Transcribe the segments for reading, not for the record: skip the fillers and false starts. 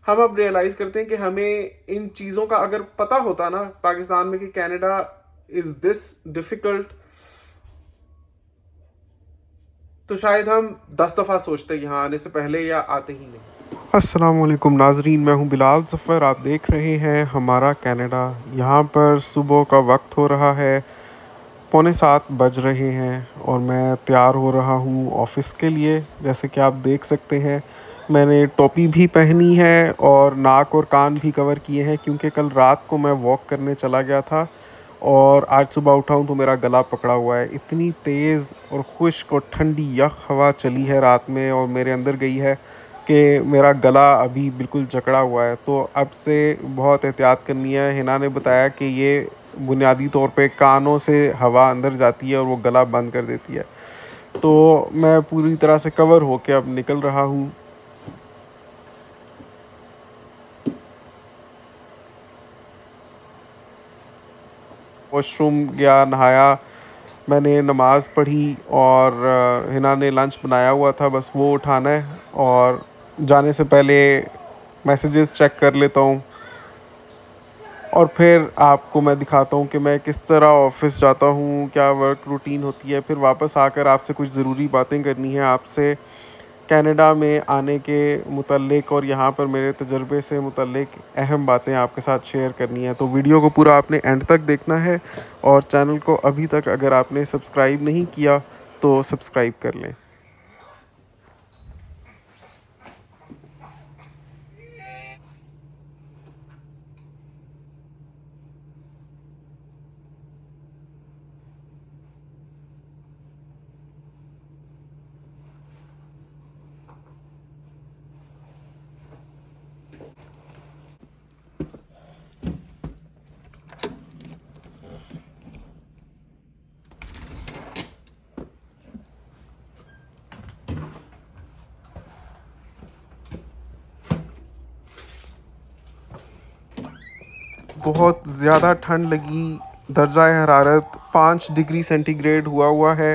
हम अब रियलाइज़ करते हैं कि हमें इन चीज़ों का अगर पता होता ना पाकिस्तान में कि कनाडा इज़ दिस डिफ़िकल्ट, तो शायद हम 10 दफ़ा सोचते यहाँ आने से पहले या आते ही नहीं। अस्सलाम वालेकुम नाजरीन, मैं हूँ बिलाल ज़फ़र। आप देख रहे हैं हमारा कनाडा। यहाँ पर सुबह का वक्त हो रहा है, 6:45 बज रहे हैं और मैं तैयार हो रहा हूँ ऑफ़िस के लिए। जैसे कि आप देख सकते हैं, मैंने टोपी भी पहनी है और नाक और कान भी कवर किए हैं, क्योंकि कल रात को मैं वॉक करने चला गया था और आज सुबह उठा हूँ तो मेरा गला पकड़ा हुआ है। इतनी तेज़ और खुश्क और ठंडी यख हवा चली है रात में और मेरे अंदर गई है कि मेरा गला अभी बिल्कुल जकड़ा हुआ है। तो अब से बहुत एहतियात करनी है। हिना ने बताया कि ये बुनियादी तौर पे कानों से हवा अंदर जाती है और वो गला बंद कर देती है। तो मैं पूरी तरह से कवर होके अब निकल रहा हूँ। वॉशरूम गया, नहाया, मैंने नमाज़ पढ़ी और हिना ने लंच बनाया हुआ था, बस वो उठाना है और जाने से पहले मैसेजेस चेक कर लेता हूँ और फिर आपको मैं दिखाता हूँ कि मैं किस तरह ऑफ़िस जाता हूँ, क्या वर्क रूटीन होती है। फिर वापस आकर आपसे कुछ ज़रूरी बातें करनी है, आपसे कनाडा में आने के मुतल्लिक़ और यहाँ पर मेरे तजुर्बे से मुतल्लिक़ अहम बातें आपके साथ शेयर करनी है। तो वीडियो को पूरा आपने एंड तक देखना है और चैनल को अभी तक अगर आपने सब्सक्राइब नहीं किया तो सब्सक्राइब कर लें। बहुत ज़्यादा ठंड लगी, दर्जा हरारत 5 डिग्री सेंटीग्रेड हुआ है।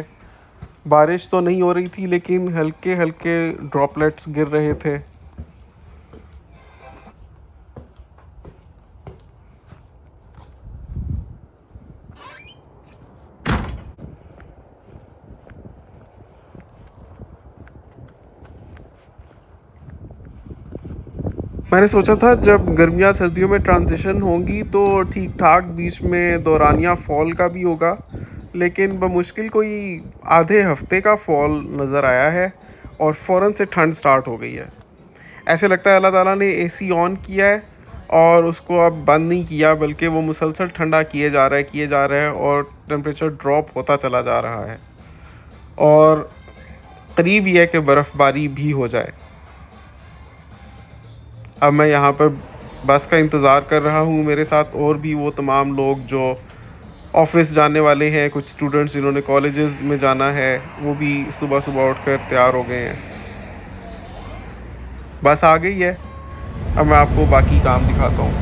बारिश तो नहीं हो रही थी लेकिन हल्के-हल्के ड्रॉपलेट्स गिर रहे थे। मैंने सोचा था जब गर्मियाँ सर्दियों में ट्रांज़िशन होंगी तो ठीक-ठाक बीच में दौरानिया फ़ॉल का भी होगा, लेकिन बमुश्किल कोई आधे हफ़्ते का फ़ॉल नज़र आया है और फ़ौरन से ठंड स्टार्ट हो गई है। ऐसे लगता है अल्लाह ताला ने एसी ऑन किया है और उसको अब बंद नहीं किया, बल्कि वो मुसलसल ठंडा किए जा रहा है और टेम्परेचर ड्रॉप होता चला जा रहा है और करीब ही है कि बर्फ़बारी भी हो जाए। अब मैं यहाँ पर बस का इंतज़ार कर रहा हूँ, मेरे साथ और भी वो तमाम लोग जो ऑफ़िस जाने वाले हैं, कुछ स्टूडेंट्स जिन्होंने कॉलेजेस में जाना है, वो भी सुबह-सुबह उठकर तैयार हो गए हैं। बस आ गई है, अब मैं आपको बाकी काम दिखाता हूँ।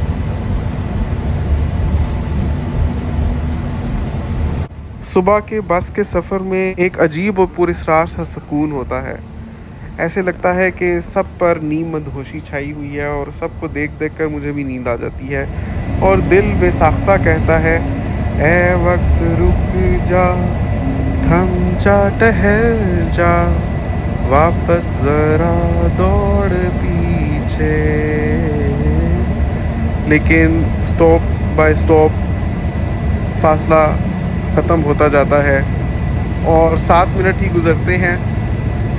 सुबह के बस के सफ़र में एक अजीब और पुरस्रार सा सुकून होता है। ऐसे लगता है कि सब पर नीम मदहोशी छाई हुई है और सबको देख-देख कर मुझे भी नींद आ जाती है और दिल बेसाख्ता कहता है, ऐ वक्त रुक जा, थम जा, ठहर जा, वापस ज़रा दौड़ पीछे। लेकिन स्टॉप बाय स्टॉप फासला ख़त्म होता जाता है और 7 मिनट ही गुज़रते हैं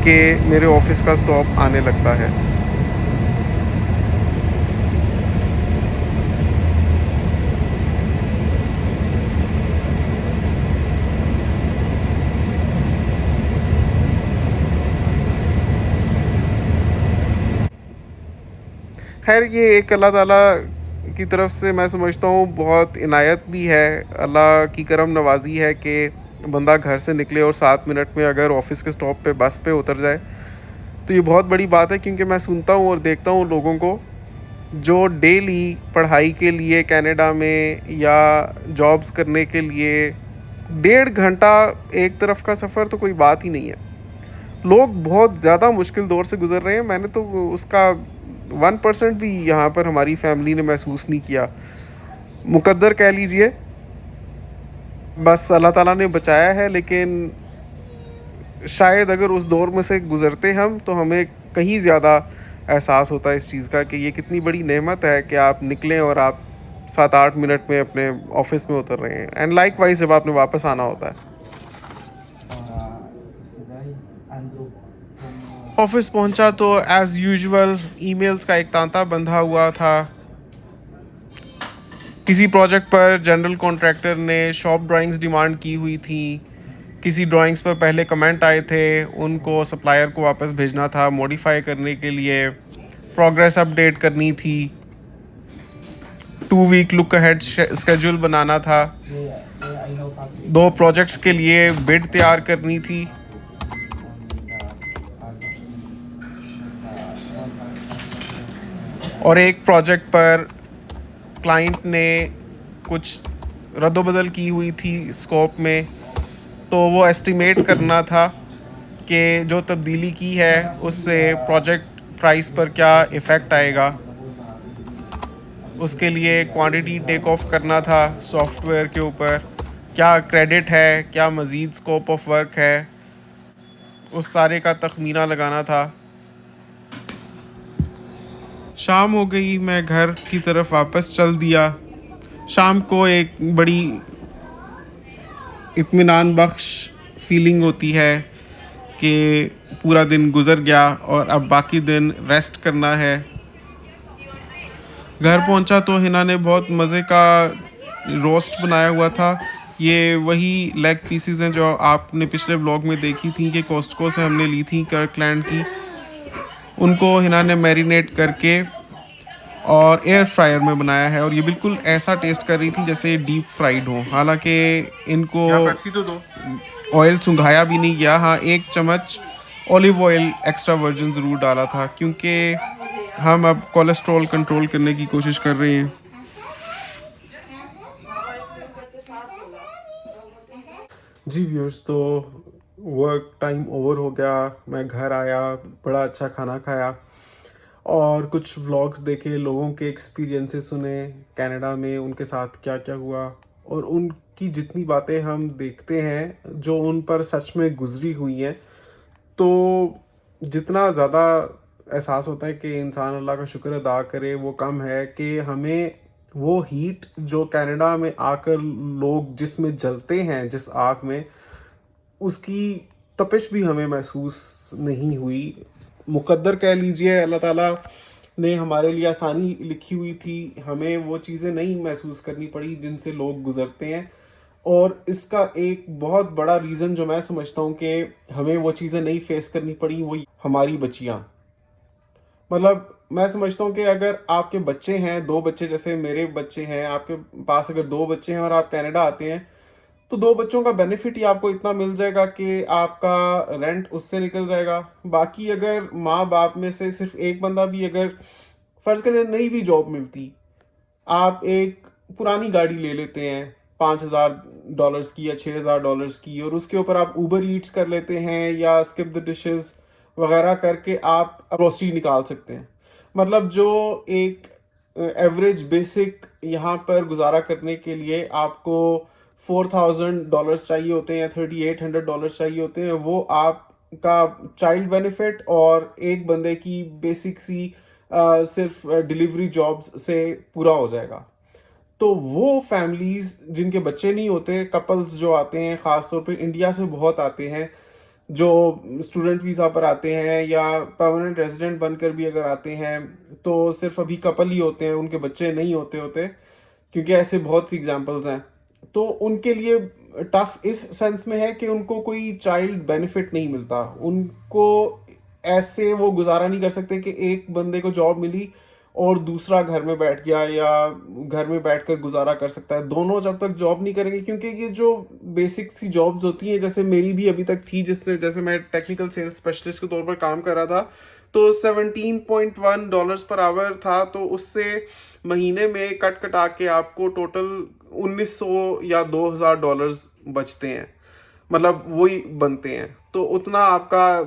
कि मेरे ऑफ़िस का स्टॉप आने लगता है। ख़ैर ये एक अल्लाह ताला की तरफ से मैं समझता हूँ बहुत इनायत भी है, अल्लाह की करम नवाज़ी है कि बंदा घर से निकले और 7 मिनट में अगर ऑफ़िस के स्टॉप पे बस पे उतर जाए, तो ये बहुत बड़ी बात है। क्योंकि मैं सुनता हूँ और देखता हूँ लोगों को जो डेली पढ़ाई के लिए कनाडा में या जॉब्स करने के लिए 1.5 घंटा एक तरफ का सफ़र तो कोई बात ही नहीं है। लोग बहुत ज़्यादा मुश्किल दौर से गुज़र रहे हैं। मैंने तो उसका 1% भी यहाँ पर हमारी फैमिली ने महसूस नहीं किया। मुकद्दर कह लीजिए, बस अल्लाह ताला ने बचाया है। लेकिन शायद अगर उस दौर में से गुज़रते हम तो हमें कहीं ज़्यादा एहसास होता है इस चीज़ का कि ये कितनी बड़ी नेमत है कि आप निकलें और आप 7-8 मिनट में अपने ऑफिस में उतर रहे हैं, एंड लाइक वाइज जब आपने वापस आना होता है। ऑफिस पहुंचा तो एज़ यूजुअल ईमेल्स का एक तांता बंधा हुआ था। किसी प्रोजेक्ट पर जनरल कॉन्ट्रैक्टर ने शॉप ड्राइंग्स डिमांड की हुई थी। किसी ड्राइंग्स पर पहले कमेंट आए थे, उनको सप्लायर को वापस भेजना था मॉडिफाई करने के लिए। प्रोग्रेस अपडेट करनी थी। 2 वीक लुक अहेड स्केड्यूल बनाना था। 2 प्रोजेक्ट्स के लिए बिड तैयार करनी थी। और एक प्रोजेक्ट पर क्लाइंट ने कुछ रद्दोबदल की हुई थी स्कोप में, तो वो एस्टिमेट करना था कि जो तब्दीली की है उससे प्रोजेक्ट प्राइस पर क्या इफ़ेक्ट आएगा। उसके लिए क्वांटिटी टेक ऑफ करना था सॉफ्टवेयर के ऊपर, क्या क्रेडिट है, क्या मज़ीद स्कोप ऑफ वर्क है, उस सारे का तखमीना लगाना था। शाम हो गई, मैं घर की तरफ वापस चल दिया। शाम को एक बड़ी इत्मीनान बख्श फीलिंग होती है कि पूरा दिन गुज़र गया और अब बाकी दिन रेस्ट करना है। घर पहुंचा तो हिना ने बहुत मज़े का रोस्ट बनाया हुआ था। ये वही लेग पीसीज हैं जो आपने पिछले व्लॉग में देखी थी कि कॉस्टको से हमने ली थी कर्कलैंड की। उनको हिना ने मैरिनेट करके और एयर फ्रायर में बनाया है, और ये बिल्कुल ऐसा टेस्ट कर रही थी जैसे डीप फ्राइड हो। हालांकि इनको तो दो ऑयल सुंघाया भी नहीं गया। हाँ, 1 चम्मच ऑलिव ऑयल एक्स्ट्रा वर्जिन ज़रूर डाला था, क्योंकि हम अब कोलेस्ट्रॉल कंट्रोल करने की कोशिश कर रहे हैं। जी व्यूअर्स, तो वर्क टाइम ओवर हो गया, मैं घर आया, बड़ा अच्छा खाना खाया और कुछ व्लॉग्स देखे, लोगों के एक्सपीरियंसेस सुने कनाडा में, उनके साथ क्या क्या हुआ, और उनकी जितनी बातें हम देखते हैं जो उन पर सच में गुजरी हुई हैं, तो जितना ज़्यादा एहसास होता है कि इंसान अल्लाह का शुक्र अदा करे वो कम है कि हमें वो हीट जो कनाडा में आकर लोग जिसमें जलते हैं, जिस आग में, उसकी तपिश भी हमें महसूस नहीं हुई। मुकद्दर कह लीजिए, अल्लाह ताला ने हमारे लिए आसानी लिखी हुई थी, हमें वो चीज़ें नहीं महसूस करनी पड़ी जिनसे लोग गुज़रते हैं। और इसका एक बहुत बड़ा रीज़न जो मैं समझता हूँ कि हमें वो चीज़ें नहीं फेस करनी पड़ी, वो हमारी बच्चियाँ। मतलब मैं समझता हूँ कि अगर आपके बच्चे हैं, 2 बच्चे, जैसे मेरे बच्चे हैं, आपके पास अगर 2 बच्चे हैं और आप कनाडा आते हैं, तो 2 बच्चों का बेनिफिट ही आपको इतना मिल जाएगा कि आपका रेंट उससे निकल जाएगा। बाकी अगर माँ बाप में से सिर्फ एक बंदा भी अगर फ़र्ज़ करें नहीं भी जॉब मिलती, आप एक पुरानी गाड़ी ले लेते हैं $5,000 की या $6,000 की, और उसके ऊपर आप ऊबर ईट्स कर लेते हैं या स्किप द डिशेस वगैरह करके आप ग्रोसरी निकाल सकते हैं। मतलब जो एक एवरेज बेसिक यहाँ पर गुजारा करने के लिए आपको $4,000 चाहिए होते हैं या $3,800 चाहिए होते हैं, वो आपका चाइल्ड बेनिफिट और एक बंदे की बेसिक सी सिर्फ डिलीवरी जॉब्स से पूरा हो जाएगा। तो वो फैमिलीज़ जिनके बच्चे नहीं होते, कपल्स जो आते हैं, ख़ासतौर पे इंडिया से बहुत आते हैं, जो स्टूडेंट वीज़ा पर आते हैं या परमानेंट रेजिडेंट बनकर भी अगर आते हैं, तो सिर्फ अभी कपल ही होते हैं, उनके बच्चे नहीं होते, क्योंकि ऐसे बहुत सी एग्जांपल्स हैं। तो उनके लिए टफ इस सेंस में है कि उनको कोई चाइल्ड बेनिफिट नहीं मिलता। उनको ऐसे वो गुजारा नहीं कर सकते कि एक बंदे को जॉब मिली और दूसरा घर में बैठ गया या घर में बैठकर गुजारा कर सकता है। दोनों जब तक जॉब नहीं करेंगे, क्योंकि ये जो बेसिक सी जॉब्स होती हैं, जैसे मेरी भी अभी तक थी, जिससे जैसे मैं टेक्निकल सेल्स स्पेशलिस्ट के तौर पर काम कर रहा था, तो $17.1 पर आवर था, तो उससे महीने में कट कटा के आपको टोटल 1900 या $2,000 बचते हैं, मतलब वही बनते हैं। तो उतना आपका,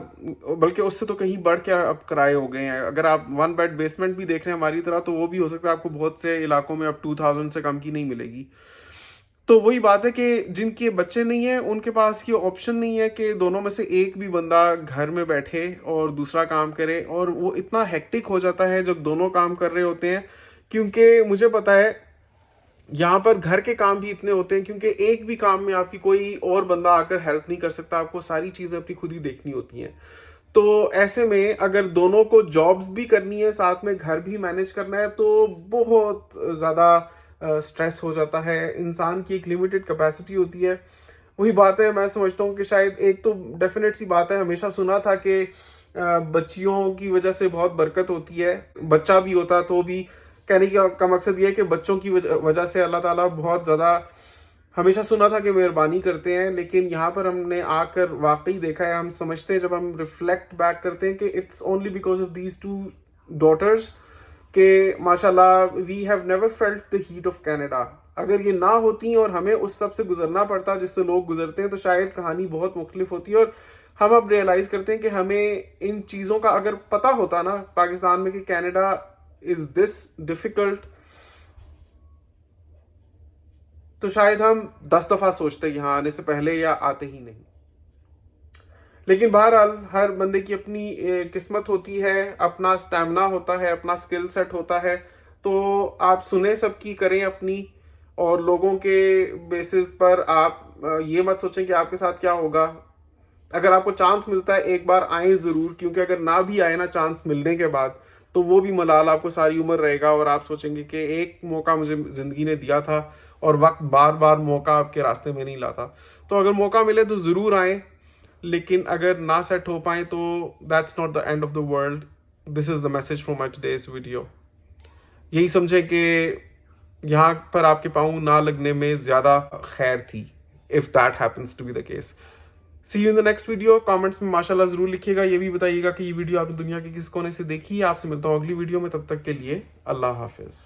बल्कि उससे तो कहीं बढ़ के अब किराए हो गए हैं। अगर आप 1 बेड बेसमेंट भी देख रहे हैं हमारी तरह, तो वो भी हो सकता है आपको बहुत से इलाकों में अब 2000 से कम की नहीं मिलेगी। तो वही बात है कि जिनके बच्चे नहीं हैं उनके पास ये ऑप्शन नहीं है कि दोनों में से एक भी बंदा घर में बैठे और दूसरा काम करे, और वो इतना हेक्टिक हो जाता है जब दोनों काम कर रहे होते हैं। क्योंकि मुझे पता है यहाँ पर घर के काम भी इतने होते हैं, क्योंकि एक भी काम में आपकी कोई और बंदा आकर हेल्प नहीं कर सकता, आपको सारी चीज़ें अपनी खुद ही देखनी होती हैं। तो ऐसे में अगर दोनों को जॉब्स भी करनी है, साथ में घर भी मैनेज करना है, तो बहुत ज़्यादा स्ट्रेस हो जाता है। इंसान की एक लिमिटेड कैपेसिटी होती है। वही बात है, मैं समझता हूँ कि शायद एक तो डेफिनेट सी बात है, हमेशा सुना था कि बच्चियों की वजह से बहुत बरकत होती है। बच्चा भी होता तो भी, कहने का मकसद ये है कि बच्चों की वजह से अल्लाह ताला बहुत ज़्यादा, हमेशा सुना था कि मेहरबानी करते हैं। लेकिन यहाँ पर हमने आकर वाकई देखा है, हम समझते हैं जब हम रिफ्लेक्ट बैक करते हैं कि it's only because of these 2 daughters के माशाल्लाह we have never felt the heat of Canada. अगर ये ना होती और हमें उस सब से गुजरना पड़ता जिससे लोग गुजरते हैं, तो शायद कहानी बहुत मुख्तलिफ होती। और हम अब रियलाइज़ करते हैं कि हमें इन चीज़ों का अगर पता होता ना पाकिस्तान में कि कनाडा इज़ दिस डिफ़िकल्ट, तो शायद हम 10 दफ़ा सोचते यहाँ आने से पहले या आते ही नहीं। लेकिन बहरहाल हर बंदे की अपनी किस्मत होती है, अपना स्टैमिना होता है, अपना स्किल सेट होता है। तो आप सुने सबकी, करें अपनी, और लोगों के बेसिस पर आप ये मत सोचें कि आपके साथ क्या होगा। अगर आपको चांस मिलता है एक बार आए ज़रूर, क्योंकि अगर ना भी आए ना चांस मिलने के बाद, तो वो भी मलाल आपको सारी उम्र रहेगा। और आप सोचेंगे कि एक मौका मुझे ज़िंदगी ने दिया था और वक्त बार बार मौका आपके रास्ते में नहीं लाता। तो अगर मौका मिले तो ज़रूर आए, लेकिन अगर ना सेट हो पाए तो that's not the end of the world. This is the message for my today's video. यही समझे कि यहाँ पर आपके पाँव ना लगने में ज़्यादा खैर थी, if that happens to be the case. See you in the next video. Comments में माशाल्लाह ज़रूर लिखिएगा, ये भी बताइएगा कि ये वीडियो आपने दुनिया के किस कोने से देखी है। आपसे मिलता हूँ अगली वीडियो में, तब तक के लिए अल्लाह हाफिज़।